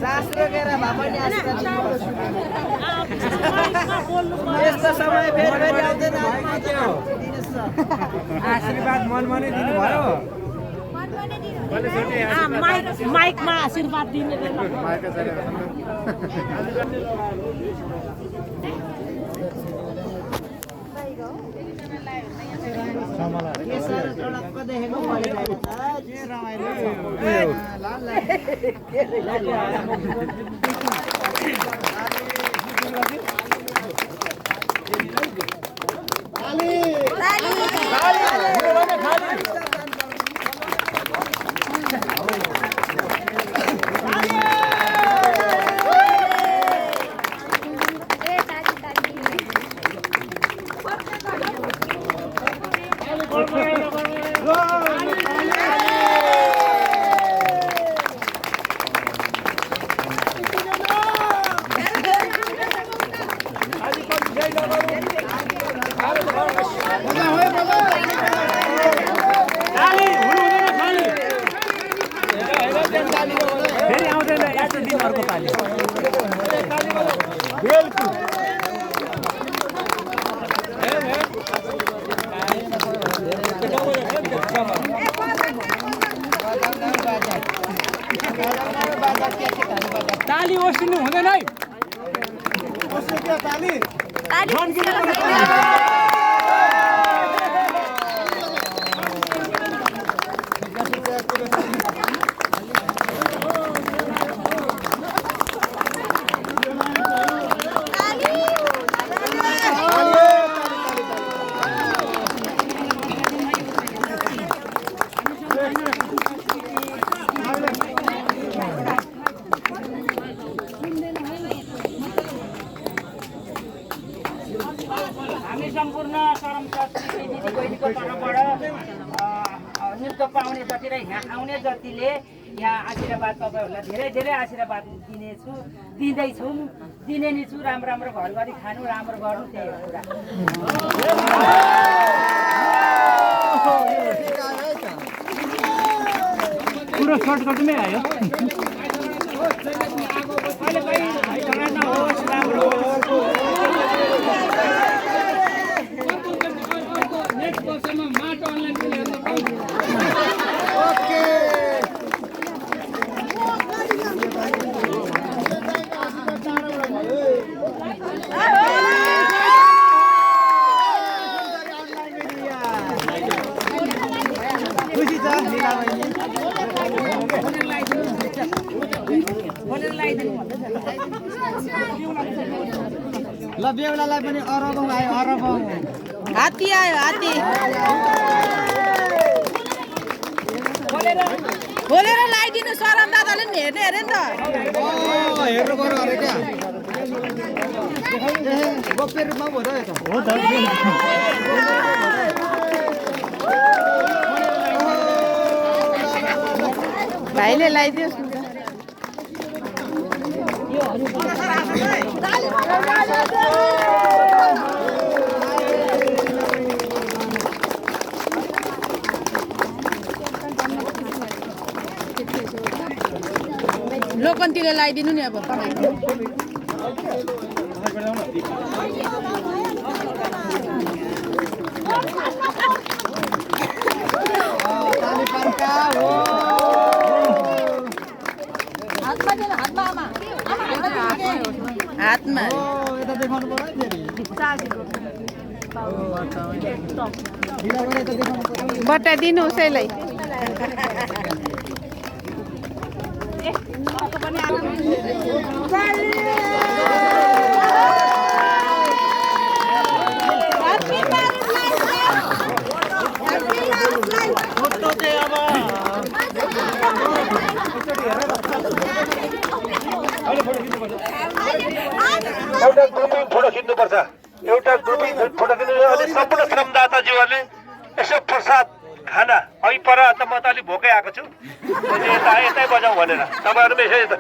शास्त्र गेरा भए पनि यस्तो समय फेरि फेरि आउँदैन। आशीर्वाद मनमा नै दिनुभयो। माइकमा आशीर्वाद दिने फेरि आउँदैन यस्तो दिनहरुको पाली। ताली ओसिनु हुँदैन है। हामी सम्पूर्ण कर्मचारी दिदीबहिनीको तर्फबाट नृत्य पाउने जति र यहाँ आउने जतिले यहाँ आशीर्वाद तपाईँहरूलाई धेरै धेरै आशीर्वाद दिँदैछौँ, दिने नि छु। राम्रो राम्रो घरघरि खानु, राम्रो गर्नु, त्यही हो कुरा। पुरो सर्टकटमै आयो। ल बेहुलालाई पनि अरबौँ आयो, अरबौँ हात्ती आयो, हात्ती खोलेर लगाइदिनु। सरम दादाले पनि हेर्ने अरे नि त। हेर्नु पर्यो अरे क्या गोप्य रूपमा पो हो त। भाइले लगाइदियोस्। लोकनतिर लगाइदिनु नि अब। हातमा यता देखाउनु पर्यो फेरि। बटाइदिनु उसैलाई। एउटा ग्रुपिङ फोटो खिच्नुपर्छ। एउटा ग्रुपिङ फोटो खिच्नु अनि सम्पूर्ण श्रमदाताज्यूहरूले यसो प्रसाद खाना अघि पर त म त अलिक भोकै आएको छु, यतै बजाउँ भनेर तपाईँहरू यसो